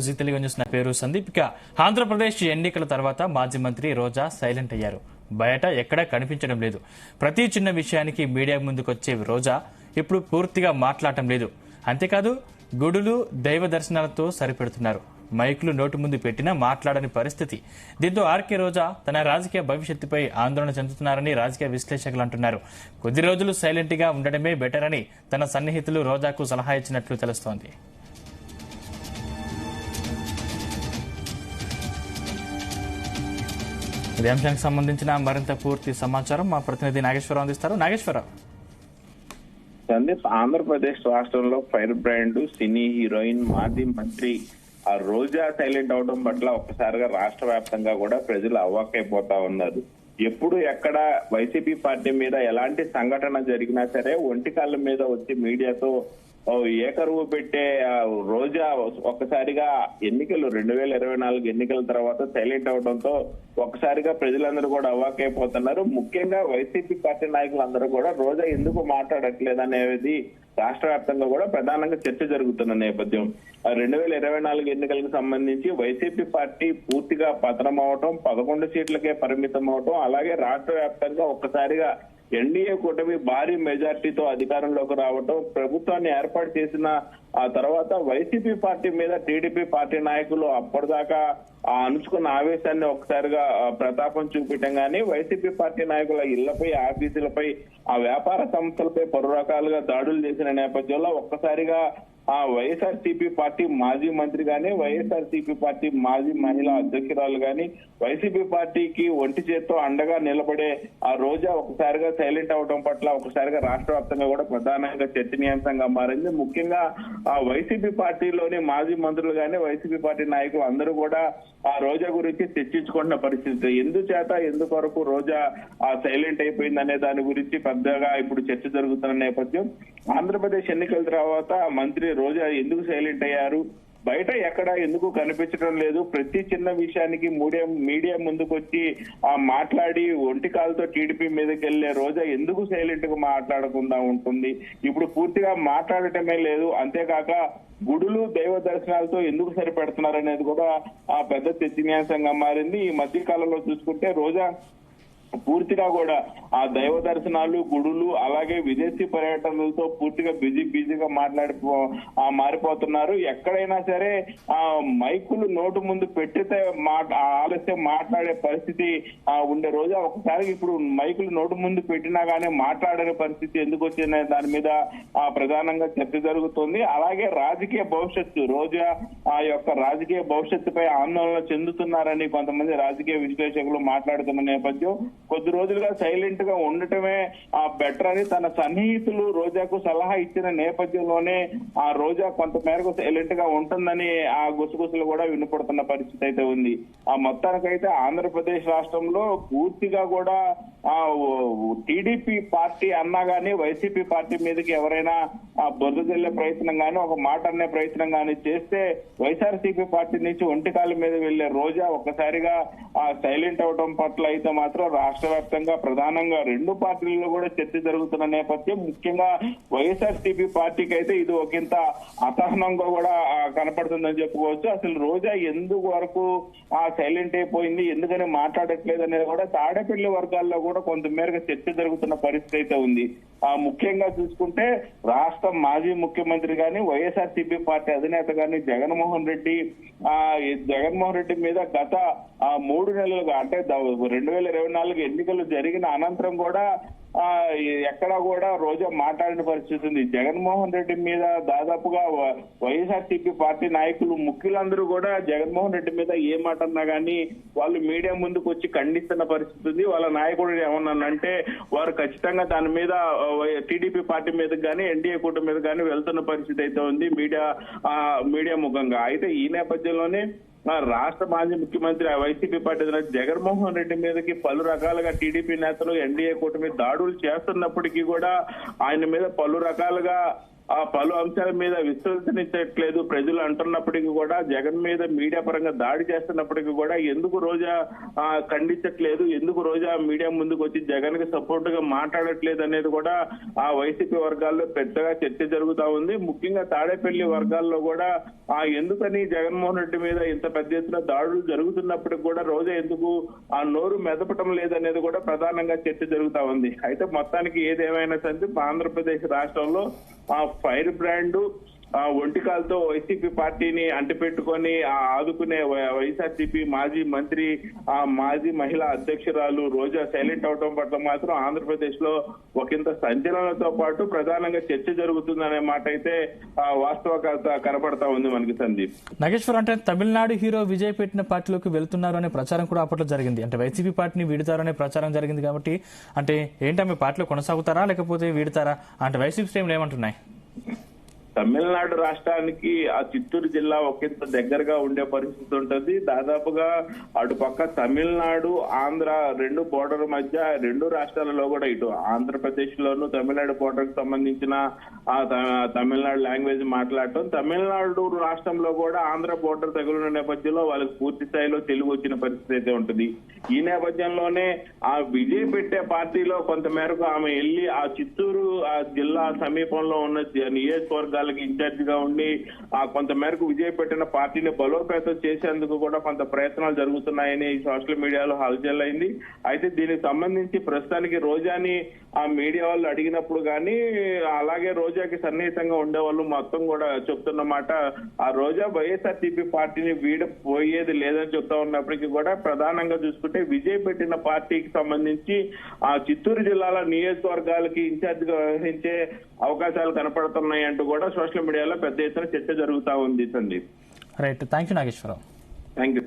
G Telugu news. నా పేరు సందీప్. ఇక ఆంధ్రప్రదేశ్ ఎన్నికల తర్వాత మాజీ మంత్రి రోజా సైలెంట్ అయ్యారు. బయట ఎక్కడా కనిపించడం లేదు. ప్రతి చిన్న విషయానికి మీడియా ముందుకొచ్చే రోజా ఇప్పుడు పూర్తిగా మాట్లాడటం లేదు. అంతేకాదు గుడులు దైవ దర్శనాలతో సరిపెడుతున్నారు. మైకులు నోటు ముందు పెట్టినా మాట్లాడని పరిస్థితి. దీంతో ఆర్కే రోజా తన రాజకీయ భవిష్యత్తుపై ఆందోళన చెందుతున్నారని రాజకీయ విశ్లేషకులు అంటున్నారు. కొద్ది రోజులు సైలెంట్ గా ఉండడమే బెటర్ అని తన సన్నిహితులు రోజాకు సలహా ఇచ్చినట్లు తెలుస్తోంది. ఇదే అంశానికి సంబంధించిన మరింత పూర్తి సమాచారం మా ప్రతినిధి నాగేశ్వరరావు అందిస్తారు. నాగేశ్వరరావు. సందీప్, ఆంధ్రప్రదేశ్ రాష్ట్రంలో ఫైర్ బ్రాండ్ సినీ హీరోయిన్ మాజీ మంత్రి ఆ రోజా సైలెంట్ అవడం పట్ల ఒక్కసారిగా రాష్ట్ర వ్యాప్తంగా కూడా ప్రజలు అవాక్కైపోతా ఉన్నారు. ఎప్పుడు ఎక్కడ వైసీపీ పార్టీ మీద ఎలాంటి సంఘటన జరిగినా సరే ఒంటి కాళ్ళ మీద వచ్చి మీడియాతో ఏకరువు పెట్టే రోజా ఒక్కసారిగా ఎన్నికలు 2024 ఎన్నికల తర్వాత సైలెంట్ అవడంతో ఒక్కసారిగా ప్రజలందరూ కూడా అవాక్కైపోతున్నారు. ముఖ్యంగా వైసీపీ పార్టీ నాయకులందరూ కూడా రోజా ఎందుకు మాట్లాడట్లేదు అనేది రాష్ట్ర వ్యాప్తంగా కూడా ప్రధానంగా చర్చ జరుగుతున్న నేపథ్యం. 2024 ఎన్నికలకు సంబంధించి వైసీపీ పార్టీ పూర్తిగా పతనం అవటం, 11 సీట్లకే పరిమితం అవటం, అలాగే రాష్ట్ర వ్యాప్తంగా ఒక్కసారిగా ఎన్డీఏ కూటమి భారీ మెజార్టీతో అధికారంలోకి రావటం, ప్రభుత్వాన్ని ఏర్పాటు చేసిన ఆ తర్వాత వైసీపీ పార్టీ మీద టీడీపీ పార్టీ నాయకులు అప్పటిదాకా అణుచుకున్న ఆవేశాన్ని ఒకసారిగా ప్రతాపం చూపించడం గానీ, వైసీపీ పార్టీ నాయకుల ఇళ్లపై, ఆఫీసులపై, ఆ వ్యాపార సంస్థలపై పలు రకాలుగా దాడులు చేసిన నేపథ్యంలో ఒక్కసారిగా ఆ వైఎస్ఆర్సీపీ పార్టీ మాజీ మంత్రి గాని, వైఎస్ఆర్సీపీ పార్టీ మాజీ మహిళా అధ్యక్షురాలు గాని, వైసీపీ పార్టీకి ఒంటి చేత్తో అండగా నిలబడే ఆ రోజా ఒకసారిగా సైలెంట్ అవడం పట్ల ఒకసారిగా రాష్ట్ర వ్యాప్తంగా కూడా ప్రధానంగా చర్చనీయాంశంగా మారింది. ముఖ్యంగా ఆ వైసీపీ పార్టీలోని మాజీ మంత్రులు గాని, వైసీపీ పార్టీ నాయకులు అందరూ కూడా ఆ రోజా గురించి చర్చించుకున్న పరిస్థితి. ఎందుకొరకు రోజా ఆ సైలెంట్ అయిపోయింది అనే దాని గురించి పెద్దగా ఇప్పుడు చర్చ జరుగుతున్న నేపథ్యం. ఆంధ్రప్రదేశ్ ఎన్నికల తర్వాత మంత్రి రోజా ఎందుకు సైలెంట్ అయ్యారు, బయట ఎక్కడ ఎందుకు కనిపించడం లేదు, ప్రతి చిన్న విషయానికి మీడియా ముందుకు వచ్చి మాట్లాడి ఒంటి కాలుతో టీడీపీ మీదకి వెళ్లే రోజా ఎందుకు సైలెంట్ గా మాట్లాడకుండా ఉంటుంది, ఇప్పుడు పూర్తిగా మాట్లాడటమే లేదు. అంతేకాక గుడులు దైవ దర్శనాలతో ఎందుకు సరిపెడుతున్నారు అనేది కూడా పెద్ద చర్చనీయాంశంగా మారింది. ఈ మధ్య కాలంలో చూసుకుంటే రోజా పూర్తిగా కూడా ఆ దైవ దర్శనాలు, గుడులు, అలాగే విదేశీ పర్యటనలతో పూర్తిగా బిజీగా మారిపోతున్నారు. ఎక్కడైనా సరే ఆ మైకులు నోటు ముందు పెట్టితే ఆలస్యం మాట్లాడే పరిస్థితి ఉండే రోజా ఒకసారి ఇప్పుడు మైకులు నోటు ముందు పెట్టినా గానీ మాట్లాడని పరిస్థితి ఎందుకు వచ్చిందనే దాని మీద ప్రధానంగా చర్చ జరుగుతుంది. అలాగే రాజకీయ భవిష్యత్తు, రోజా ఆ యొక్క రాజకీయ భవిష్యత్తుపై ఆందోళన చెందుతున్నారని కొంతమంది రాజకీయ విశ్లేషకులు మాట్లాడుతున్న నేపథ్యం. కొద్ది రోజులుగా సైలెంట్ గా ఉండటమే బెటర్ అని తన సన్నిహితులు రోజాకు సలహా ఇచ్చిన నేపథ్యంలోనే ఆ రోజా కొంత మేరకు సైలెంట్ గా ఉంటుందని ఆ గుసగుసలు కూడా వినపడుతున్న పరిస్థితి అయితే ఉంది. ఆ మొత్తానికైతే ఆంధ్రప్రదేశ్ రాష్ట్రంలో పూర్తిగా కూడా టీడీపీ పార్టీ అన్నా గానీ, వైసీపీ పార్టీ మీదకి ఎవరైనా బొద్దు తెల్లే ప్రయత్నం గానీ, ఒక మాట అనే ప్రయత్నం గానీ చేస్తే వైఎస్ఆర్సీపీ పార్టీ నుంచి ఒంటికాల మీద వెళ్లే రోజా ఒక్కసారిగా సైలెంట్ అవడం పట్ల అయితే మాత్రం రాష్ట్ర వ్యాప్తంగా ప్రధానంగా రెండు పార్టీల్లో కూడా చర్చ జరుగుతున్న నేపథ్యం. ముఖ్యంగా వైఎస్ఆర్సీపీ పార్టీకి అయితే ఇది ఒకంత అసహనంగా కూడా కనపడుతుందని చెప్పుకోవచ్చు. అసలు రోజా ఎందుకు వరకు సైలెంట్ అయిపోయింది, ఎందుకని మాట్లాడట్లేదు అనేది కూడా తాడేపల్లి వర్గాల్లో కూడా కొంతమేరకు చర్చ జరుగుతున్న పరిస్థితి అయితే ఉంది. ముఖ్యంగా చూసుకుంటే రాష్ట్ర మాజీ ముఖ్యమంత్రి గాని, వైఎస్ఆర్సీపీ పార్టీ అధినేత గాని జగన్మోహన్ రెడ్డి మీద గత 3 నెలలుగా అంటే 2024 ఎన్నికలు జరిగిన అనంతరం కూడా ఎక్కడా కూడా రోజా మాట్లాడిన పరిస్థితి ఉంది. జగన్మోహన్ రెడ్డి మీద దాదాపుగా వైఎస్ఆర్సీపీ పార్టీ నాయకులు ముఖ్యులందరూ కూడా జగన్మోహన్ రెడ్డి మీద ఏ మాట అన్నా గానీ వాళ్ళు మీడియా ముందుకు వచ్చి ఖండిస్తున్న పరిస్థితి ఉంది. వాళ్ళ నాయకుడు ఏమన్నానంటే వారు ఖచ్చితంగా దాని మీద టీడీపీ పార్టీ మీద కానీ, ఎన్డీఏ కూటమి మీద కానీ వెళ్తున్న పరిస్థితి అయితే ఉంది మీడియా ముఖంగా. అయితే ఈ నేపథ్యంలోనే రాష్ట్ర మాజీ ముఖ్యమంత్రి వైసీపీ పార్టీ జగన్మోహన్ రెడ్డి మీదకి పలు రకాలుగా టీడీపీ నేతలు, ఎన్డీఏ కూటమి దాడులు చేస్తున్నప్పటికీ కూడా ఆయన మీద పలు రకాలుగా ఆ పలు అంశాల మీద విశ్వసించట్లేదు ప్రజలు అంటున్నప్పటికీ కూడా, జగన్ మీద మీడియా పరంగా దాడి చేస్తున్నప్పటికీ కూడా ఎందుకు రోజా ఖండించట్లేదు, ఎందుకు రోజా మీడియా ముందుకు వచ్చి జగన్ కి సపోర్ట్ గా మాట్లాడట్లేదు అనేది కూడా ఆ వైసీపీ వర్గాల్లో పెద్దగా చర్చ జరుగుతా ఉంది. ముఖ్యంగా తాడేపల్లి వర్గాల్లో కూడా ఎందుకని జగన్మోహన్ రెడ్డి మీద ఇంత పెద్ద ఎత్తున దాడులు జరుగుతున్నప్పటికి కూడా రోజా ఎందుకు ఆ నోరు మెదపటం లేదనేది కూడా ప్రధానంగా చర్చ జరుగుతా ఉంది. అయితే మొత్తానికి ఏదేమైనా సరే ఆంధ్రప్రదేశ్ రాష్ట్రంలో ఆ ఫైర్ బ్రాండ్ ఒంటికాలతో వైసీపీ పార్టీని అంటిపెట్టుకొని ఆదుకునే వైఎస్ఆర్సీపీ మాజీ మంత్రి, మాజీ మహిళా అధ్యక్షురాలు రోజా సైలెంట్ అవడం పట్ల మాత్రం ఆంధ్రప్రదేశ్ లో ఒకంత సంచలనంతో పాటు ప్రధానంగా చర్చ జరుగుతుందనే మాట అయితే వాస్తవ కనపడతా ఉంది మనకి సందీప్. నాగేశ్వర్, అంటే తమిళనాడు హీరో విజయ్ పెట్టిన పార్టీలోకి వెళ్తున్నారు అనే ప్రచారం కూడా అప్పట్లో జరిగింది. అంటే వైసీపీ పార్టీని వీడుతారనే ప్రచారం జరిగింది కాబట్టి అంటే ఏంటో పార్టీలో కొనసాగుతారా లేకపోతే వీడతారా అంటే వైసీపీ శ్రేణులు ఏమంటున్నాయి? తమిళనాడు రాష్ట్రానికి ఆ చిత్తూరు జిల్లా ఒకంత దగ్గరగా ఉండే పరిస్థితి ఉంటుంది. దాదాపుగా అటు పక్క తమిళనాడు ఆంధ్ర రెండు బోర్డర్ మధ్య రెండు రాష్ట్రాలలో కూడా ఇటు ఆంధ్రప్రదేశ్ లోను తమిళనాడు బోర్డర్ కి సంబంధించిన తమిళనాడు లాంగ్వేజ్ మాట్లాడటం, తమిళనాడు రాష్ట్రంలో కూడా ఆంధ్ర బోర్డర్ తగులున్న నేపథ్యంలో వాళ్ళకి పూర్తి స్థాయిలో తెలుగు వచ్చిన పరిస్థితి అయితే ఉంటుంది. ఈ నేపథ్యంలోనే ఆ విజయ్ పెట్టే పార్టీలో కొంతమేరకు ఆమె వెళ్లి ఆ చిత్తూరు జిల్లా సమీపంలో ఉన్న నియోజకవర్గాలు ఇన్ఛార్జ్ గా ఉండి కొంత మేరకు విజయ్ పెట్టిన పార్టీని బలోపేతం చేసేందుకు కూడా కొంత ప్రయత్నాలు జరుగుతున్నాయని సోషల్ మీడియాలో హల్చల్ అయింది. అయితే దీనికి సంబంధించి ప్రస్తుతానికి రోజాని ఆ మీడియా వాళ్ళు అడిగినప్పుడు కానీ, అలాగే రోజాకి సన్నిహితంగా ఉండేవాళ్ళు మొత్తం కూడా చెప్తున్నమాట ఆ రోజా వైఎస్ఆర్సీపీ పార్టీని వీడపోయేది లేదని చెప్తా ఉన్నప్పటికీ కూడా ప్రధానంగా చూసుకుంటే విజయ్ పెట్టిన పార్టీకి సంబంధించి ఆ చిత్తూరు జిల్లాల నియోజకవర్గాలకి ఇన్ఛార్జ్ గా వ్యవహరించే అవకాశాలు కనపడుతున్నాయి అంటూ కూడా సోషల్ మీడియాలో పెద్ద ఎత్తున చర్చ జరుగుతా ఉంది Sandeep. Right, thank you Nageswararao. Thank you.